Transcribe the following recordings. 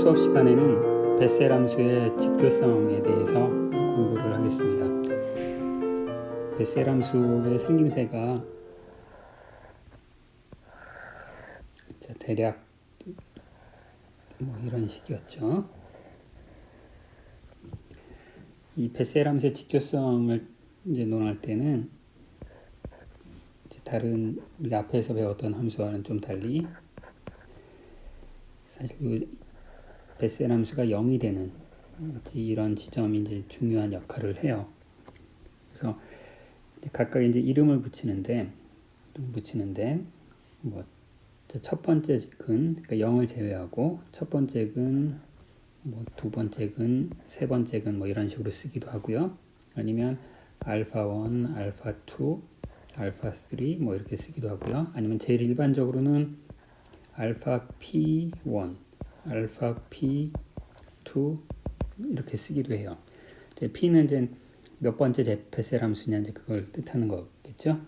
수업 시간에는 베셀 함수의 직교성에 대해서 공부를 하겠습니다. 베셀 함수의 생김새가 대략 이런 식이었죠. 이 베셀 함수의 직교성을 이제 논할 때는 다른 우리 앞에서 배웠던 함수와는 좀 달리 사실 베셀 함수가 0이 되는 이런 지점이 이제 중요한 역할을 해요. 그래서 각각 이제 이름을 붙이는데 뭐 첫 번째 근, 그러니까 0을 제외하고 첫 번째 근, 뭐 두 번째 근, 세 번째 근 뭐 이런 식으로 쓰기도 하고요. 아니면 알파 1, 알파 2, 알파 3 뭐 이렇게 쓰기도 하고요. 아니면 제일 일반적으로는 알파 P1, 알파 P2 이렇게 쓰기도 해요. 이제 P는 이제 몇 번째 베셀 함수냐 이제 그걸 뜻하는 거겠죠.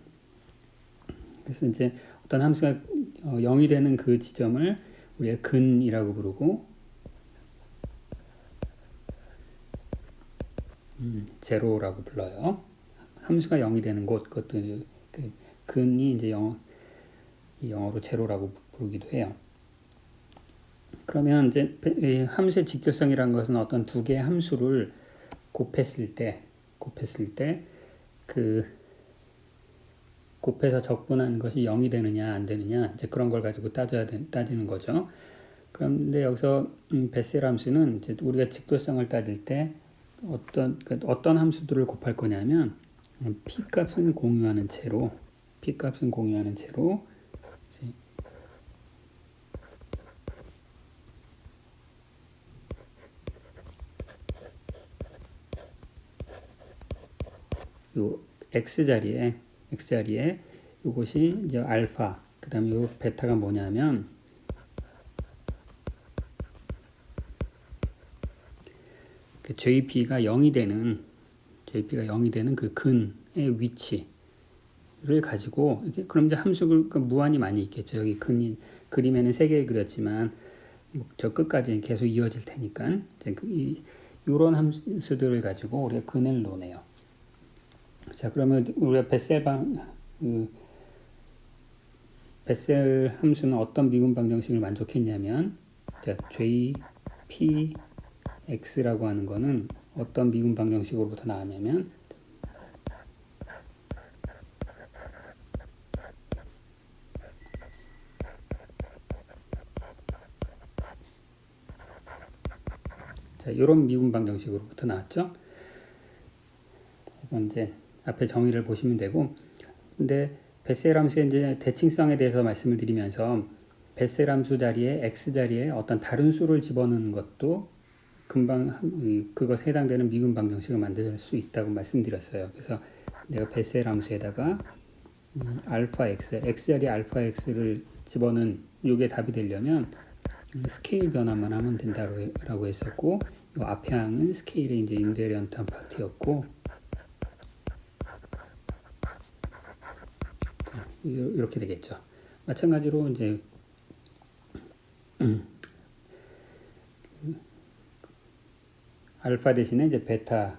그래서 이제 어떤 함수가 0이 되는 그 지점을 우리가 근이라고 부르고 제로라고 불러요. 함수가 0이 되는 곳, 그것도 그 근이 이제 영어로 제로라고 부르기도 해요. 그러면 이제 함수의 직교성이라는 것은 어떤 두 개의 함수를 곱했을 때 곱해서 적분한 것이 0이 되느냐 안 되느냐 이제 그런 걸 가지고 따지는 거죠. 그런데 여기서 베셀 함수는 이제 우리가 직교성을 따질 때 어떤 함수들을 곱할 거냐면 p 값은 공유하는 채로 이제 요 x 자리에 이것이 이제 알파, 그다음에 요 베타가 뭐냐면 그 JP가 0이 되는 그 근의 위치를 가지고 이렇게 그럼 이제 함수를 무한히 많이 있겠죠. 여기 근이 그림에는 3개 그렸지만 저 끝까지 계속 이어질 테니까 이제 이런 함수들을 가지고 우리가 근을 논해요. 자, 그러면 우리가 베셀 함수는 어떤 미분 방정식을 만족했냐면, 자, JPX라고 하는 거는 어떤 미분 방정식으로부터 나왔냐면, 자, 이런 미분 방정식으로부터 나왔죠. 이건 이제 앞에 정의를 보시면 되고, 근데 베셀 함수의 이제 대칭성에 대해서 말씀을 드리면서 베셀 함수 자리에 x 자리에 어떤 다른 수를 집어넣는 것도 금방 그것에 해당되는 미분 방정식을 만들 수 있다고 말씀드렸어요. 그래서 내가 베셀 함수에다가 알파 x 자리에 알파 x를 집어넣은 이게 답이 되려면 스케일 변화만 하면 된다고 했었고, 이 앞에 항은 스케일의 이제 인베리언트한 파트였고, 이렇게 되겠죠. 마찬가지로 이제 알파 대신에 이제 베타를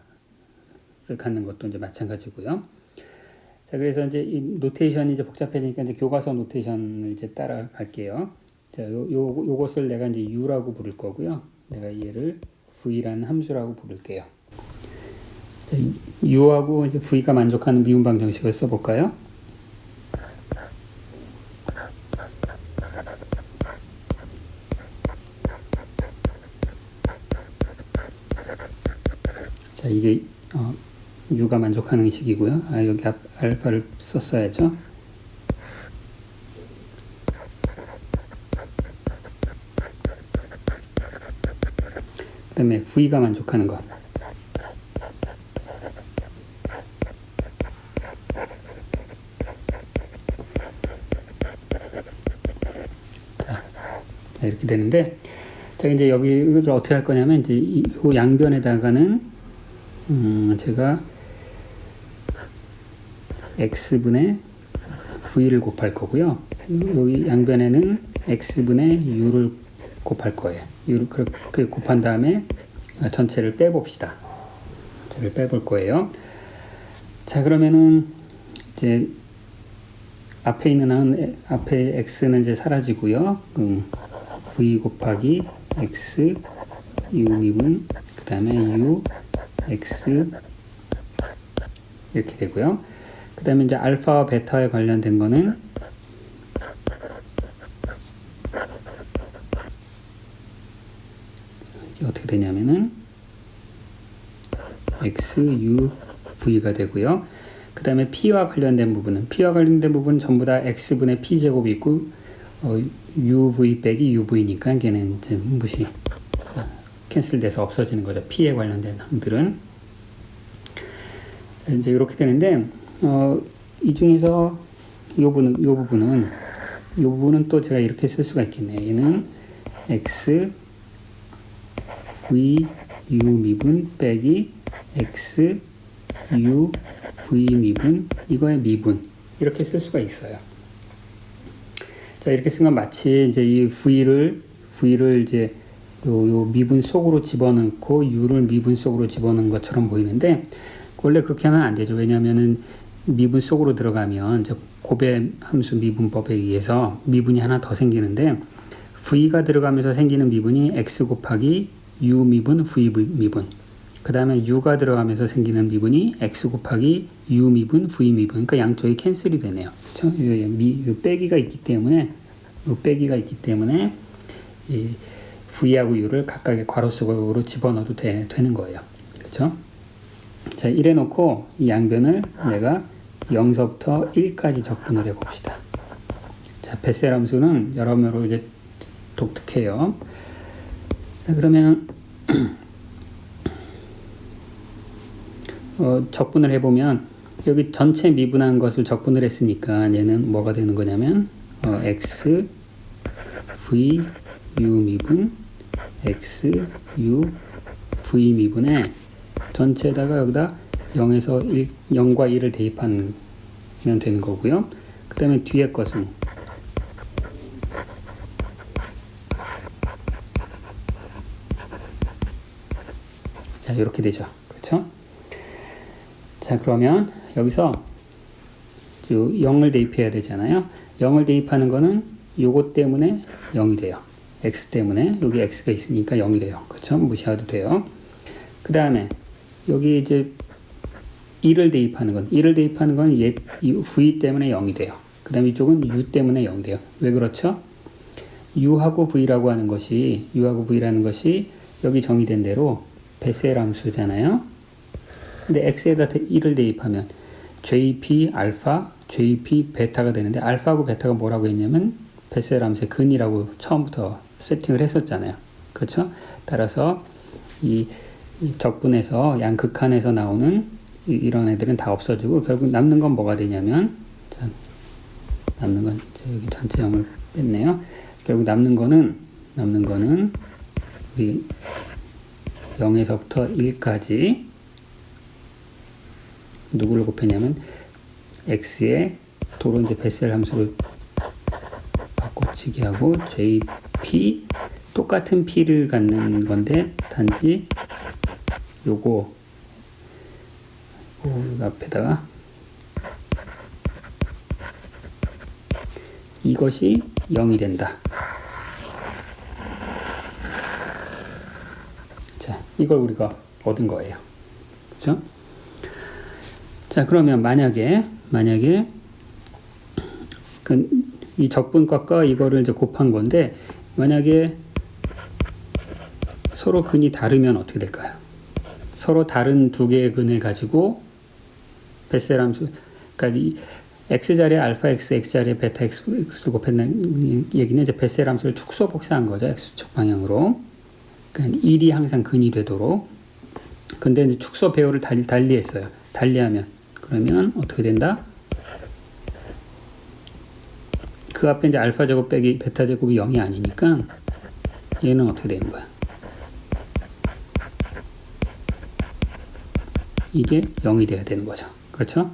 갖는 것도 이제 마찬가지고요. 자, 그래서 이제 이 노테이션이 이제 복잡해지니까 이제 교과서 노테이션을 이제 따라갈게요. 자, 요것을 내가 이제 u라고 부를 거고요. 내가 얘를 v라는 함수라고 부를게요. 자, u하고 이제 v가 만족하는 미분 방정식을 써볼까요? 자, 이게 u가 만족하는 식이고요. 여기 알파를 썼어야죠. 그 다음에 v가 만족하는 것. 자, 이렇게 되는데, 자, 이제 여기를 어떻게 할 거냐면, 이제 이 양변에다가는 제가 x분의 v를 곱할 거고요. 여기 양변에는 x분의 u를 곱할 거예요. 그렇게 곱한 다음에 전체를 빼봅시다. 전체를 빼볼 거예요. 자, 그러면은 이제 앞에 x는 이제 사라지고요. v 곱하기 x u 미분 그 다음에 u x 이렇게 되고요. 그 다음에 이제 알파와 베타에 관련된 거는 이게 어떻게 되냐면은 x u v가 되고요. 그 다음에 p와 관련된 부분은 전부 다 x분의 p 제곱이 있고 uv 빼기 uv니까 걔는 이제 무시 캔슬돼서 없어지는 거죠. p에 관련된 항들은. 자, 이제 이렇게 되는데 이 중에서 이 부분은 또 제가 이렇게 쓸 수가 있겠네요. 얘는 x v u 미분 빼기 x u v 미분 이거의 미분 이렇게 쓸 수가 있어요. 자, 이렇게 쓴 건 마치 이제 이 v를 이제 요 미분 속으로 집어넣고 u를 미분 속으로 집어넣은 것처럼 보이는데 원래 그렇게 하면 안 되죠. 왜냐하면은 미분 속으로 들어가면 이제 곱의 함수 미분법에 의해서 미분이 하나 더 생기는데 v가 들어가면서 생기는 미분이 x 곱하기 u 미분 v 미분 그 다음에 u가 들어가면서 생기는 미분이 x 곱하기 u 미분 v 미분 그러니까 양쪽이 캔슬이 되네요. 그렇죠? 요 빼기가 있기 때문에 이 v하고 u를 각각의 괄호 속으로 집어넣어도 되는 거예요. 그렇죠? 자, 이래 놓고 이 양변을 내가 0서부터 1까지 적분을 해 봅시다. 자, 베셀 함수는 여러모로 이제 독특해요. 자, 그러면 적분을 해보면 여기 전체 미분한 것을 적분을 했으니까 얘는 뭐가 되는 거냐면 x v u 미분 x u v 미분에 전체에다가 여기다 0에서 0과 1을 대입하면 되는 거고요. 그 다음에 뒤에 것은 자, 이렇게 되죠. 그렇죠? 자, 그러면 여기서 0을 대입해야 되잖아요. 0을 대입하는 거는 요것 때문에 0이 돼요. x 때문에 여기 x가 있으니까 0이 돼요. 그렇죠? 무시해도 돼요. 그 다음에 여기 이제 1을 대입하는 건 v 때문에 0이 돼요. 그 다음에 이쪽은 u 때문에 0이 돼요. 왜 그렇죠? u하고 v라고 하는 것이 여기 정의된 대로 베셀 함수잖아요. 근데 x에다 1을 대입하면 jp 알파, jp 베타가 되는데 알파하고 베타가 뭐라고 했냐면 베셀 함수의 근이라고 처음부터 세팅을 했었잖아요. 그렇죠? 따라서 이 적분에서 양극한에서 나오는 이런 애들은 다 없어지고 결국 남는 건 뭐가 되냐면 자, 남는 건 여기 전체 0을 뺐네요. 결국 남는 거는 우리 0에서부터 1까지 누구를 곱했냐면 x의 도로 이제 베셀 함수를 바꿔치기 하고 jp 똑같은 p를 갖는 건데 단지 요거 앞에다가 이것이 0이 된다. 자, 이걸 우리가 얻은 거예요. 그렇죠? 자, 그러면 만약에 이 적분값과 이거를 이제 곱한 건데 만약에 서로 근이 다르면 어떻게 될까요? 서로 다른 두 개의 근을 가지고 베셀 함수, 그러니까 이 x자리에 알파 x, x자리에 베타 x 곱했는 얘기는 이제 베셀 함수를 축소 복사한 거죠. x축 방향으로. 그러니까 1이 항상 근이 되도록. 근데 이제 축소 배열을 달리했어요. 달리하면 그러면 어떻게 된다? 그 앞에 이제 알파 제곱 빼기 베타 제곱이 0이 아니니까 얘는 어떻게 되는 거야? 이게 0이 돼야 되는 거죠. 그렇죠?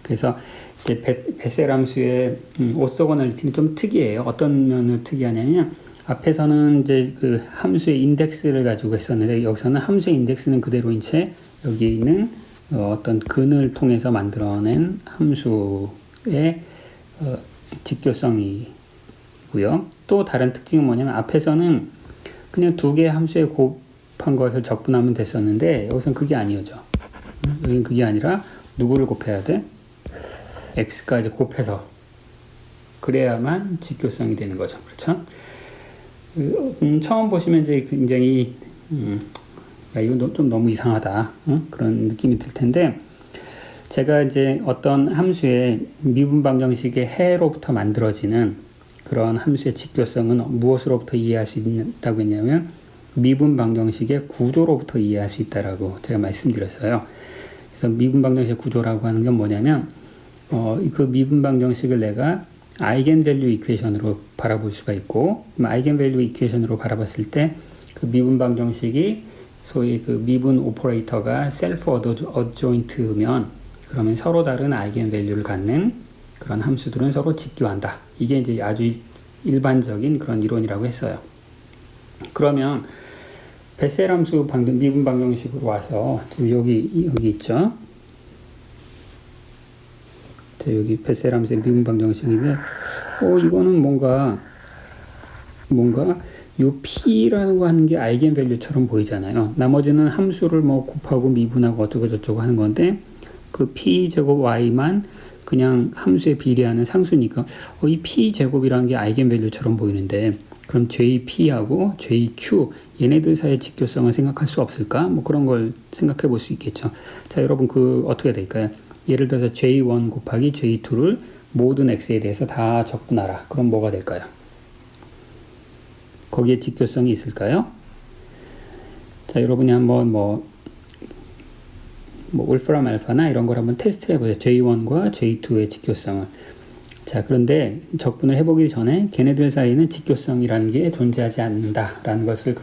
그래서 이제 베셀 함수의 오소거널리티는 좀 특이해요. 어떤 면을 특이하냐면 앞에서는 이제 그 함수의 인덱스를 가지고 했었는데 여기서는 함수의 인덱스는 그대로인 채 여기 있는 어떤 근을 통해서 만들어낸 함수의 직교성이고요. 또 다른 특징은 뭐냐면 앞에서는 그냥 두 개의 함수에 곱한 것을 적분하면 됐었는데 여기서는 그게 아니죠. 여기는 그게 아니라 누구를 곱해야 돼? x까지 곱해서 그래야만 직교성이 되는 거죠. 그렇죠? 처음 보시면 이제 굉장히 야, 이거 좀 너무 이상하다 그런 느낌이 들 텐데 제가 이제 어떤 함수의 미분 방정식의 해로부터 만들어지는 그런 함수의 직교성은 무엇으로부터 이해할 수 있다고 했냐면 미분 방정식의 구조로부터 이해할 수 있다라고 제가 말씀드렸어요. 그래서 미분 방정식의 구조라고 하는 건 뭐냐면 그 미분 방정식을 내가 아이겐밸류 이퀘이션으로 바라볼 수가 있고 아이겐밸류 이퀘이션으로 바라봤을 때 그 미분 방정식이 소위 그 미분 오퍼레이터가 셀프 어조인트면 그러면 서로 다른 아이겐밸류를 갖는 그런 함수들은 서로 직교한다. 이게 이제 아주 일반적인 그런 이론이라고 했어요. 그러면 베셀 함수 미분 방정식으로 와서 지금 여기 있죠. 자, 여기 베셀 함수의 미분 방정식인데 이거는 뭔가 요 p라고 하는 게 아이겐밸류처럼 보이잖아요. 나머지는 함수를 뭐 곱하고 미분하고 어쩌고 저쩌고 하는 건데 그 p 제곱 y만 그냥 함수에 비례하는 상수니까 이 p 제곱이라는 게 아이겐밸류처럼 보이는데 그럼 jp하고 jq 얘네들 사이의 직교성을 생각할 수 없을까? 뭐 그런 걸 생각해 볼 수 있겠죠. 자, 여러분 어떻게 될까요? 예를 들어서 j1 곱하기 j2를 모든 x에 대해서 다 적분하라. 그럼 뭐가 될까요? 거기에 직교성이 있을까요? 자, 여러분이 한번 울프람 알파나 이런 걸 한번 테스트 해보세요. j1과 j2의 직교성을. 자, 그런데 적분을 해보기 전에 걔네들 사이에는 직교성이라는 게 존재하지 않는다라는 것을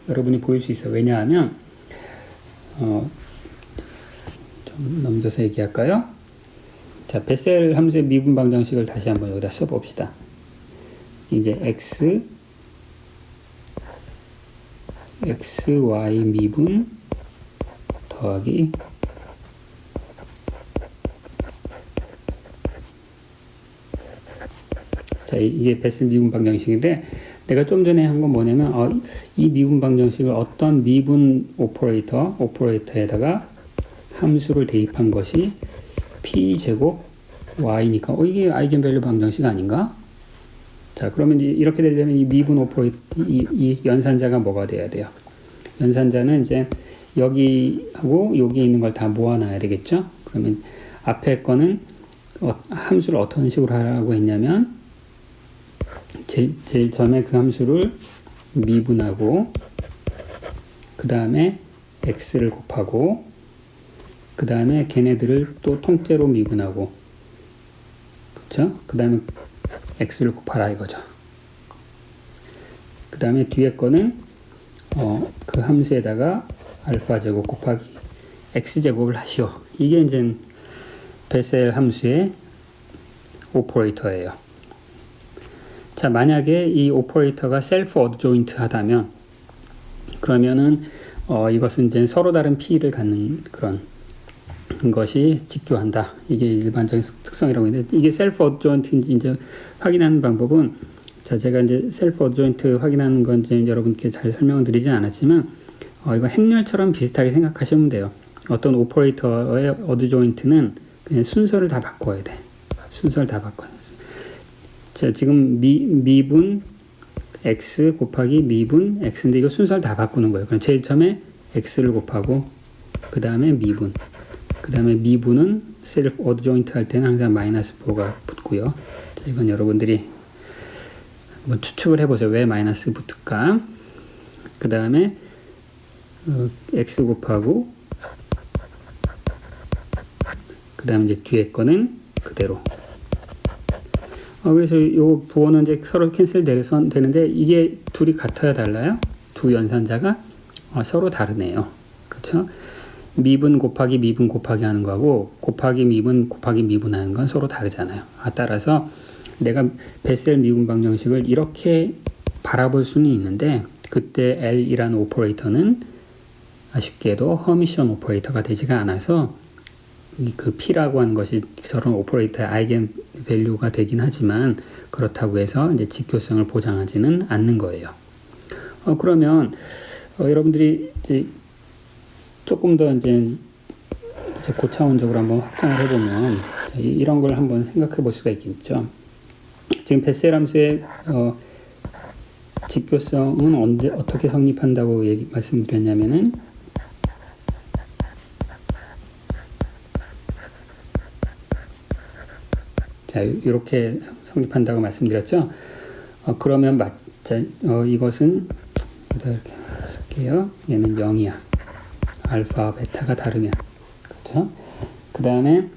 여러분이 보일 수 있어요. 왜냐하면 좀 넘겨서 얘기할까요? 자, 베셀 함수의 미분 방정식을 다시 한번 여기다 써봅시다. 이제 xy 미분 더하기 자, 이게 베셀 미분 방정식인데 내가 좀 전에 한 건 뭐냐면 이 미분 방정식을 어떤 미분 오퍼레이터에다가 함수를 대입한 것이 p제곱 y니까 이게 아이겐밸류 방정식 아닌가? 자, 그러면 이렇게 되려면 이 미분 오퍼레이터 이 연산자가 뭐가 돼야 돼요? 연산자는 이제 여기하고 여기 있는 걸 다 모아놔야 되겠죠? 그러면 앞에 거는 함수를 어떤 식으로 하라고 했냐면 제일 처음에 그 함수를 미분하고 그 다음에 x를 곱하고 그 다음에 걔네들을 또 통째로 미분하고 그렇죠? 그 다음에 x를 곱하라 이거죠. 그 다음에 뒤에 거는 그 함수에다가 알파 제곱 곱하기 x 제곱을 하시오. 이게 이제 베셀 함수의 오퍼레이터예요. 자, 만약에 이 오퍼레이터가 셀프 어조인트 하다면 그러면은 이것은 이제 서로 다른 p를 갖는 그런 것이 직교한다. 이게 일반적인 특성이라고 했는데 이게 셀프 어조인트인지 이제 확인하는 방법은 자, 제가 이제 셀프 어조인트 확인하는 건 이제 여러분께 잘 설명을 드리진 않았지만 이거 행렬처럼 비슷하게 생각하시면 돼요. 어떤 오퍼레이터의 어조인트는 그냥 순서를 다 바꿔야 돼. 순서를 다 바꿔. 자, 지금 미분 x 곱하기 미분 x인데 이거 순서를 다 바꾸는 거예요. 그럼 제일 처음에 x를 곱하고 그 다음에 미분 그 다음에 미분은 셀프 어조인트 할 때는 항상 마이너스 4가 붙고요. 자, 이건 여러분들이 한번 추측을 해보세요. 왜 마이너스 붙을까? 그 다음에 x 곱하고 그 다음에 이제 뒤에 거는 그대로. 그래서 요 부호는 이제 서로 캔슬 되는데 이게 둘이 같아야 달라요? 두 연산자가 서로 다르네요. 그렇죠? 미분 곱하기 미분 곱하기 하는 거하고 곱하기 미분 곱하기 미분 하는 건 서로 다르잖아요. 따라서 내가 베셀 미분 방정식을 이렇게 바라볼 수는 있는데 그때 L이라는 오퍼레이터는 아쉽게도 허미션 오퍼레이터가 되지가 않아서 그 P라고 하는 것이 저런 오퍼레이터의 아이겐 밸류가 되긴 하지만 그렇다고 해서 이제 직교성을 보장하지는 않는 거예요. 그러면 여러분들이 이제 조금 더 이제 고차원적으로 한번 확장을 해보면 이런 걸 한번 생각해 볼 수가 있겠죠. 지금 베셀 함수의 직교성은 어떻게 성립한다고 말씀드렸냐면은 자, 이렇게 성립한다고 말씀드렸죠. 그러면 이것은 이렇게 쓸게요. 얘는 0이야. 알파와 베타가 다르면. 그렇죠? 그 다음에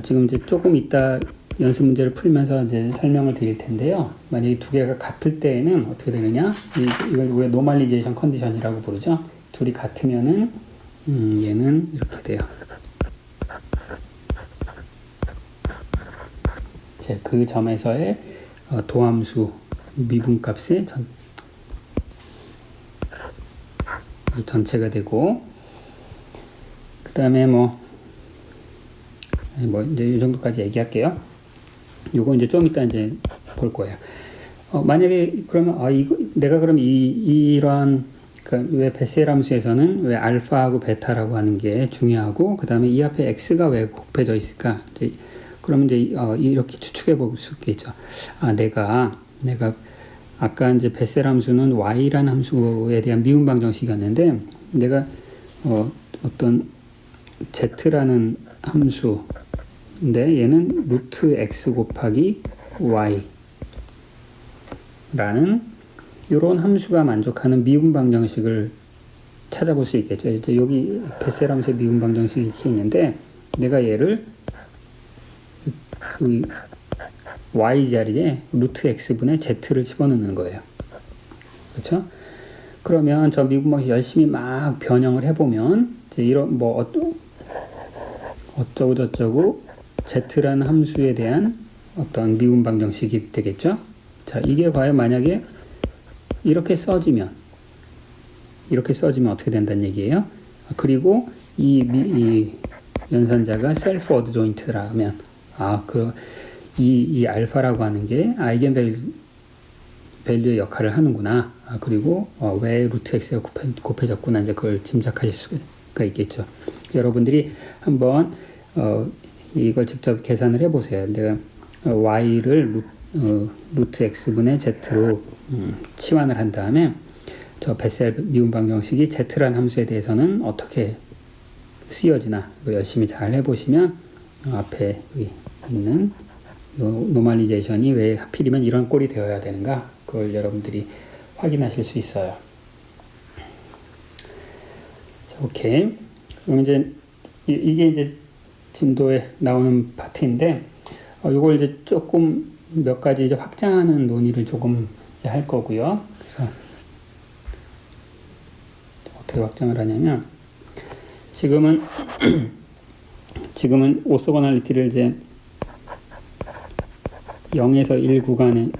지금 이제 조금 이따 연습 문제를 풀면서 이제 설명을 드릴 텐데요. 만약에 두 개가 같을 때에는 어떻게 되느냐? 이걸 우리가 노멀리제이션 컨디션이라고 부르죠. 둘이 같으면은 얘는 이렇게 돼요. 그 점에서의 도함수 미분값의 전체가 되고, 그 다음에 이제 이 정도까지 얘기할게요. 요거 이제 좀 이따 이제 볼 거예요. 만약에 그러면 내가 그럼 이러한 그러니까 왜 베셀 함수에서는 왜 알파하고 베타라고 하는 게 중요하고 그 다음에 이 앞에 x가 왜 곱해져 있을까? 그러면 이제 이렇게 추측해 볼 수 있겠죠. 내가 아까 이제 베셀 함수는 y라는 함수에 대한 미분 방정식이었는데 내가 어떤 z라는 함수인데 얘는 루트 x 곱하기 y라는 이런 함수가 만족하는 미분 방정식을 찾아볼 수 있겠죠. 이제 여기 베셀 함수의 미분 방정식이 이렇게 있는데 내가 얘를 y 자리에 루트 x분의 z를 집어넣는 거예요. 그렇죠? 그러면 저 미분 방식 열심히 막 변형을 해보면 이제 이런 어쩌고 저쩌고 z라는 함수에 대한 어떤 미분 방정식이 되겠죠. 자, 이게 과연 만약에 이렇게 써지면 어떻게 된다는 얘기예요. 그리고 이 연산자가 셀프 어드 조인트라면 이 알파라고 하는 게 아이겐 밸류의 역할을 하는구나. 그리고 왜 루트 x가 곱해졌구나. 이제 그걸 짐작하실 수가 있겠죠. 여러분들이 한번 이걸 직접 계산을 해보세요. 내가 y를 루트 x분의 z로 치환을 한 다음에 저 베셀 미분 방정식이 z라는 함수에 대해서는 어떻게 쓰여지나 열심히 잘 해보시면 앞에 있는 노멀리제이션이 왜 하필이면 이런 꼴이 되어야 되는가 그걸 여러분들이 확인하실 수 있어요. 자, 오케이. 그럼 이제 이게 이제 진도에 나오는 파트인데 이걸 이제 조금 몇 가지 이제 확장하는 논의를 조금 이제 할 거고요. 그래서 어떻게 확장을 하냐면 지금은 오소거널리티를 이제 0에서 1 구간에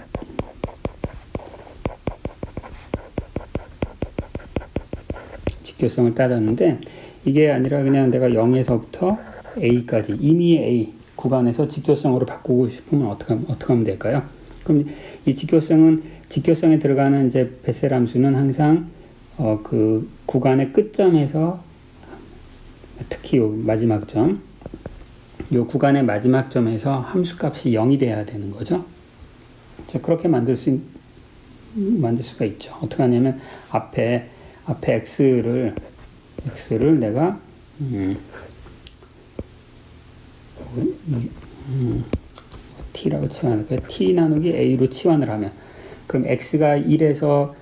직교성을 따졌는데 이게 아니라 그냥 내가 0에서부터 A까지 임의의 A 구간에서 직교성으로 바꾸고 싶으면 어떻게 하면 될까요? 그럼 이 직교성에 들어가는 이제 베셀 함수는 항상 그 구간의 끝점에서 특히 요 마지막 점, 요 구간의 마지막 점에서 함수값이 0이 돼야 되는 거죠. 자, 그렇게 만들 수가 있죠. 어떻게 하냐면 앞에 x를 내가 t라고 치환할까요? t 나누기 a로 치환을 하면 그럼 x가 1에서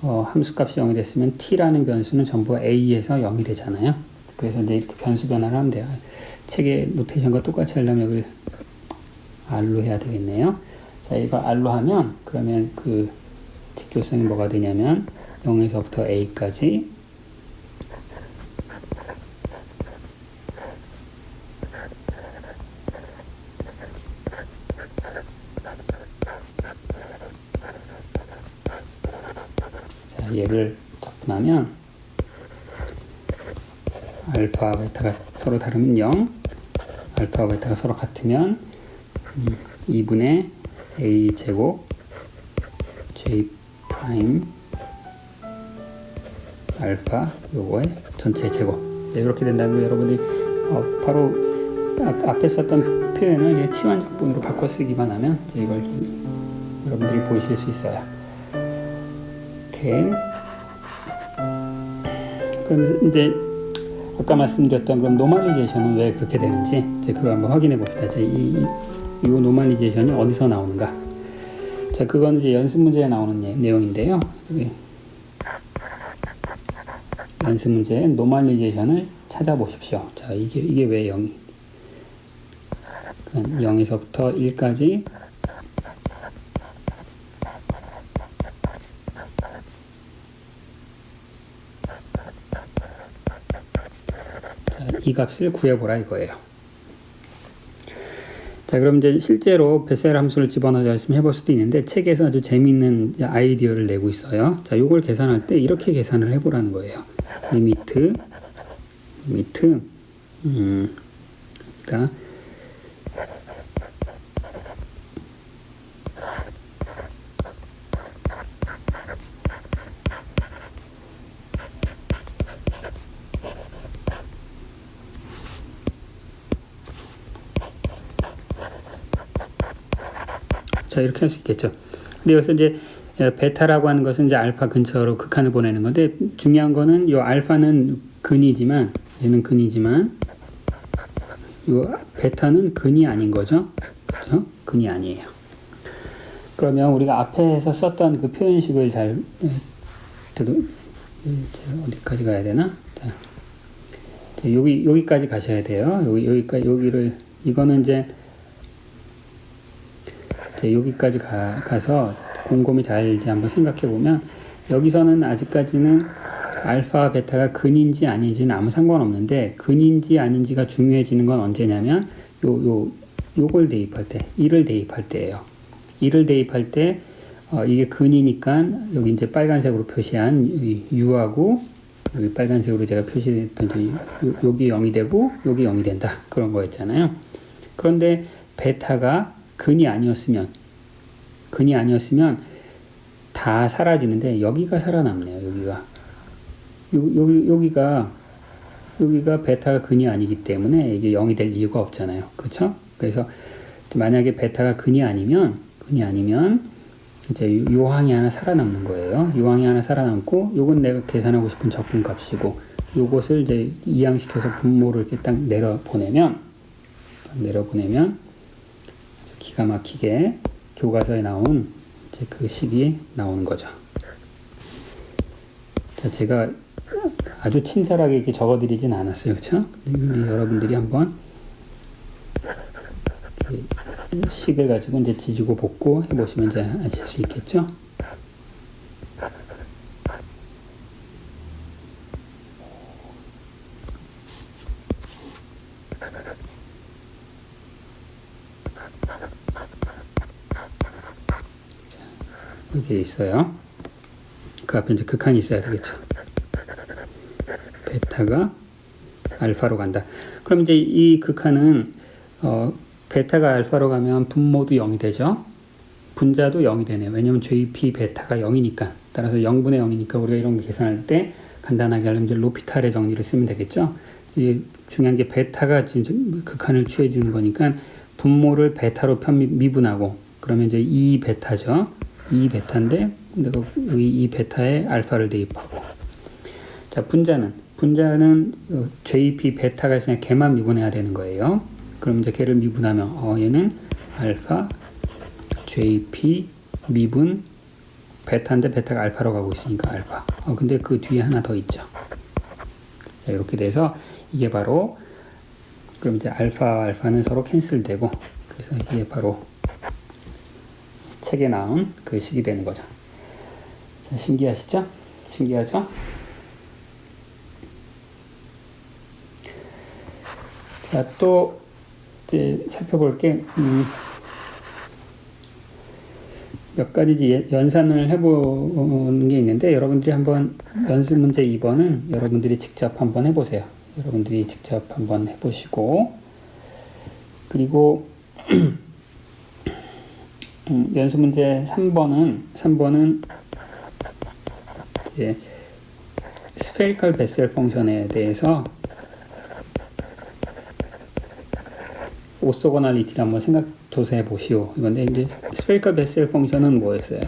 함수값이 0이 됐으면 t라는 변수는 전부 a에서 0이 되잖아요. 그래서 이제 이렇게 변수 변화를 하면 돼요. 책의 노테이션과 똑같이 하려면 이걸 r로 해야 되겠네요. 자, 이거 r로 하면 그러면 그 직교성이 뭐가 되냐면 0에서부터 a까지 자, 얘를 접근하면 알파 베타가 서로 다르면 0, 알파 베타가 서로 같으면 2분의 a 제곱 j 프라임 알파 요거의 전체 제곱. 네, 이렇게 된다고 여러분들이 바로 앞에 썼던 표현을 치환적분으로 바꿔 쓰기만 하면 이제 이걸 여러분들이 보실 수 있어요. 이렇게. 그러면서 이제 아까 말씀드렸던 그런 노멀리제이션은 왜 그렇게 되는지 이제 그거 한번 확인해 봅시다. 이 노멀리제이션이 어디서 나오는가? 자, 그건 이제 연습 문제에 나오는 내용인데요. 연습 문제의 노멀리제이션을 찾아보십시오. 자, 이게 왜 0에서부터 1까지 자, 이 값을 구해보라 이거예요. 자, 그럼 이제 실제로 베셀 함수를 집어넣어서 열심히 해볼 수도 있는데 책에서 아주 재미있는 아이디어를 내고 있어요. 자, 요걸 계산할 때 이렇게 계산을 해보라는 거예요. 리미트 그러니까 자, 이렇게 할 수 있겠죠. 근데 여기서 이제 베타라고 하는 것은 이제 알파 근처로 극한을 보내는 건데, 중요한 거는 요 알파는 근이지만, 얘는 근이지만, 요 베타는 근이 아닌 거죠. 그렇죠? 근이 아니에요. 그러면 우리가 앞에서 썼던 그 표현식을 잘 어디까지 가야 되나? 자, 여기까지 가셔야 돼요. 여기를 이거는 이제 여기까지 가서 곰곰이 잘 이제 한번 생각해 보면, 여기서는 아직까지는 알파 베타가 근인지 아닌지는 아무 상관없는데, 근인지 아닌지가 중요해지는 건 언제냐면 요걸 대입할 때, 1을 대입할 때예요. 1을 대입할 때 이게 근이니까 여기 이제 빨간색으로 표시한 U하고 여기 빨간색으로 제가 표시했던 여기 0이 되고 여기 0이 된다, 그런 거였잖아요. 그런데 베타가 근이 아니었으면 다 사라지는데 여기가 살아남네요. 여기가 베타가 근이 아니기 때문에 이게 0이 될 이유가 없잖아요. 그렇죠? 그래서 만약에 베타가 근이 아니면 이제 요 항이 하나 살아남는 거예요. 요 항이 하나 살아남고, 요건 내가 계산하고 싶은 적분값이고, 요것을 이제 이항시켜서 분모를 이렇게 딱 내려보내면 기가 막히게 교과서에 나온 이제 그 식이 나오는 거죠. 자, 제가 아주 친절하게 이렇게 적어드리진 않았어요, 그렇죠? 여러분들이 한번 식을 가지고 이제 지지고 볶고 해보시면 이제 아실 수 있겠죠? 이게 있어요. 그 앞에 이제 극한이 있어야 되겠죠. 베타가 알파로 간다. 그럼 이제 이 극한은 베타가 알파로 가면 분모도 0이 되죠. 분자도 0이 되네요. 왜냐면 JP 베타가 0이니까. 따라서 0분의 0이니까 우리가 이런 거 계산할 때 간단하게 하려면 이제 로피탈의 정리를 쓰면 되겠죠. 이제 중요한 게 베타가 지금 극한을 취해주는 거니까 분모를 베타로 미분하고, 그러면 이제 2베타죠. 2베타인데 내가 이 베타에 알파를 대입하고, 자, 분자는 JP 베타가 있으니까 걔만 미분해야 되는 거예요. 그럼 이제 걔를 미분하면 얘는 알파 JP 미분 베타인데 베타가 알파로 가고 있으니까 알파. 근데 그 뒤에 하나 더 있죠. 자, 이렇게 돼서 이게 바로, 그럼 이제 알파는 서로 캔슬되고, 그래서 이게 바로 책에 나온 그 식이 되는 거죠. 자, 신기하시죠? 신기하죠? 자, 또 이제 살펴볼 게 몇 가지 이제 연산을 해보는 게 있는데 여러분들이 한번 연습 문제 2번은 여러분들이 직접 한번 해보세요. 여러분들이 직접 한번 해보시고 그리고 연습 문제 3번은 이제 스페리컬 베셀 펑션에 대해서 오소고널리티를 한번 생각 조사해 보시오. 이건데 이제 스페리컬 베셀 펑션은 뭐였어요?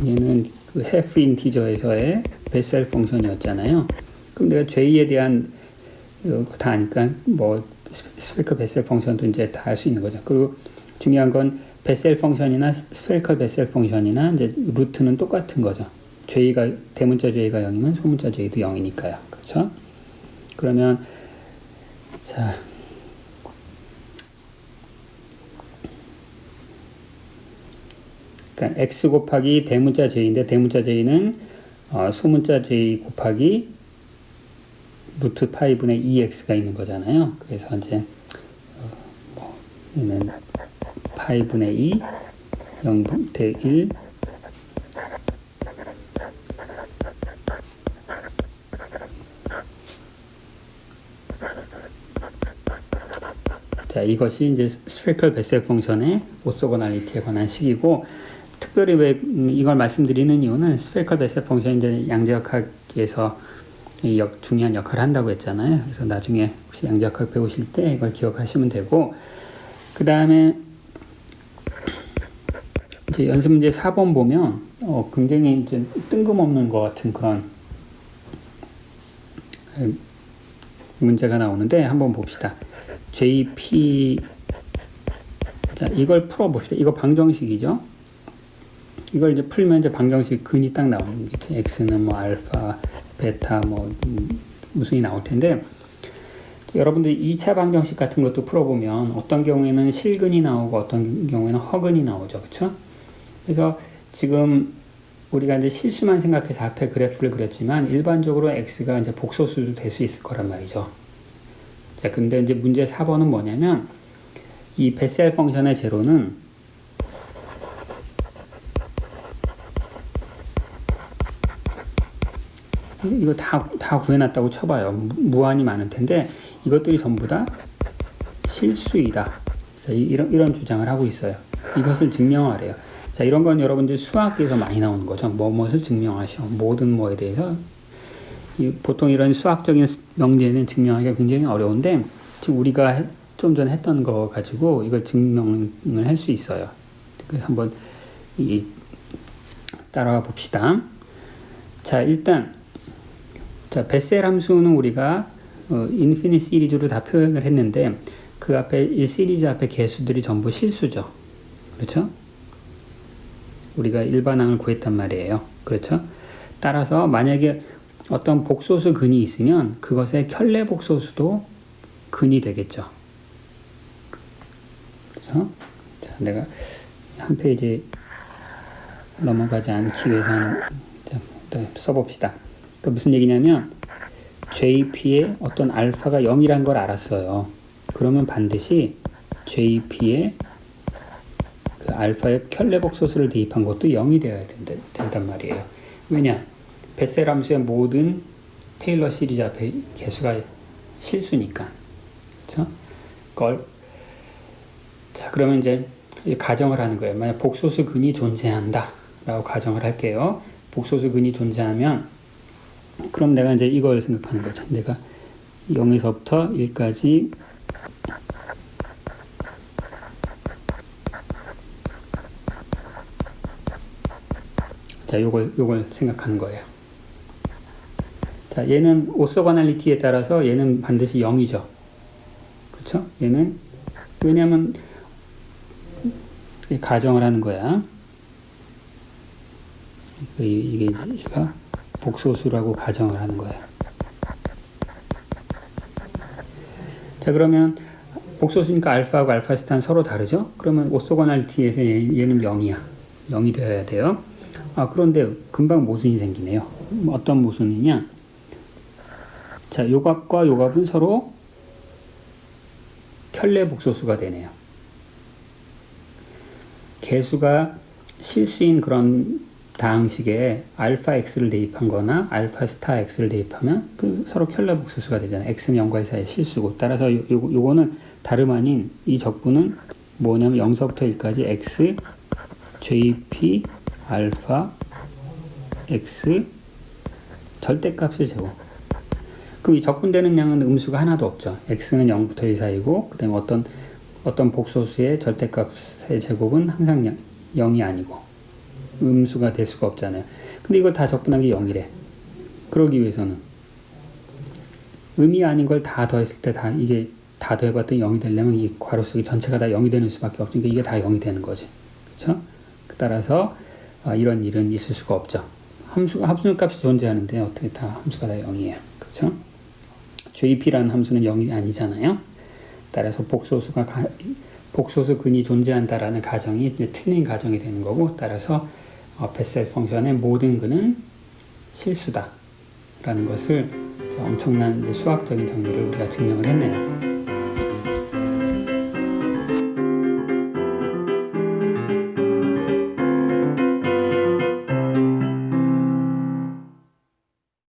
얘는 그 half 인티저에서의 베셀 펑션이었잖아요. 그럼 내가 J에 대한 다 아니까 뭐 스페리컬 베셀 펑션도 이제 다 할 수 있는 거죠. 그리고 중요한 건 베셀 펑션이나 스페리컬 베셀 펑션이나 이제 루트는 똑같은 거죠. J가 대문자 J가 0이면 소문자 J도 0이니까요. 그렇죠? 그러면 자 그러니까 x 곱하기 대문자 J인데 대문자 J는 소문자 J 곱하기 루트 파이분의 2x가 있는 거잖아요. 그래서 이제 얘는 파이분의 2 0분의 1 자, 이것이 이제 스페리컬 베셀 펑션의 오소고널리티에 관한 식이고 특별히 왜 이걸 말씀드리는 이유는 스페리컬 베셀 펑션이 이제 양자역학에서 중요한 역할을 한다고 했잖아요. 그래서 나중에 혹시 양자역학 배우실 때 이걸 기억하시면 되고 그 다음에 이제 연습 문제 4번 보면 굉장히 이제 뜬금없는 것 같은 그런 문제가 나오는데 한번 봅시다. JP 자 이걸 풀어봅시다. 이거 방정식이죠. 이걸 이제 풀면 이제 방정식 근이 딱 나오는 게 x는 뭐 알파, 베타 뭐 무슨이 나올 텐데 여러분들이 2차 방정식 같은 것도 풀어보면 어떤 경우에는 실근이 나오고 어떤 경우에는 허근이 나오죠. 그렇죠? 그래서 지금 우리가 이제 실수만 생각해서 앞에 그래프를 그렸지만 일반적으로 x가 이제 복소수도 될 수 있을 거란 말이죠. 자, 근데 이제 문제 4번은 뭐냐면 이 베셀 펑션의 제로는 이거 다 구해놨다고 쳐봐요. 무한히 많을 텐데 이것들이 전부 다 실수이다. 자, 이런 주장을 하고 있어요. 이것을 증명하래요. 자, 이런 건 여러분들 수학에서 많이 나오는 거죠. 무엇을 증명하시오. 모든 뭐에 대해서 보통 이런 수학적인 명제는 증명하기가 굉장히 어려운데 지금 우리가 좀 전에 했던 거 가지고 이걸 증명을 할 수 있어요. 그래서 한번 따라가 봅시다. 자, 일단 자, 베셀 함수는 우리가 인피니트 시리즈로 다 표현을 했는데 그 앞에 이 시리즈 앞에 개수들이 전부 실수죠. 그렇죠? 우리가 일반항을 구했단 말이에요. 그렇죠? 따라서 만약에 어떤 복소수 근이 있으면 그것의 켤레 복소수도 근이 되겠죠. 그렇죠? 자, 내가 한 페이지 넘어가지 않기 위해서는 써봅시다. 그러니까 무슨 얘기냐면 JP의 어떤 알파가 0이란 걸 알았어요. 그러면 반드시 JP의 그 알파의 켤레 복소수를 대입한 것도 0이 되어야 된단 말이에요. 왜냐? 베셀 함수의 모든 테일러 시리즈 앞에 개수가 실수니까. 그렇죠? 자, 그러면 이제 가정을 하는 거예요. 만약 복소수 근이 존재한다 라고 가정을 할게요. 복소수 근이 존재하면 그럼 내가 이제 이걸 생각하는 거죠. 내가 0에서부터 1까지 자, 요걸 생각하는 거예요. 자, 얘는 오소고널리티에 따라서 얘는 반드시 0이죠. 그렇죠? 얘는 왜냐하면 가정을 하는 거야. 이게 얘가 복소수라고 가정을 하는 거예요. 자, 그러면 복소수니까 알파하고 알파 스타는 서로 다르죠? 그러면 오소고널리티에서 얘는 0이야. 0이 되어야 돼요. 그런데 금방 모순이 생기네요. 어떤 모순이냐? 자, 요 값과 요 값은 서로 켤레 복소수가 되네요. 개수가 실수인 그런 다항식에 알파 x를 대입한 거나 알파 스타 x를 대입하면 그 서로 켤레 복소수가 되잖아요. x는 0과 1 사이의 실수고, 따라서 요거는 다름 아닌 이 적분은 뭐냐면 0서부터 1까지 x jp 알파 x 절대값의 제곱. 그럼 이 적분되는 양은 음수가 하나도 없죠. x는 0부터 1 사이고, 그 다음에 어떤 복소수의 절대값의 제곱은 항상 0이 아니고 음수가 될 수가 없잖아요. 근데 이걸 다 적분한 게 0이래. 그러기 위해서는 음이 아닌 걸 다 더했을 때 이게 다 더해봤더니 0이 되려면 이 괄호 속이 전체가 다 0이 되는 수밖에 없으니까 이게 다 0이 되는 거지. 그렇죠? 따라서 이런 일은 있을 수가 없죠. 함수 값이 존재하는데 어떻게 다 함수가 다 0이에요. 그렇죠? JP라는 함수는 0이 아니잖아요. 따라서 복소수 근이 존재한다라는 가정이 이제 틀린 가정이 되는 거고, 따라서 베셀 펑션의 모든 근은 실수다 라는 것을 엄청난 이제 수학적인 정리를 우리가 증명을 했네요.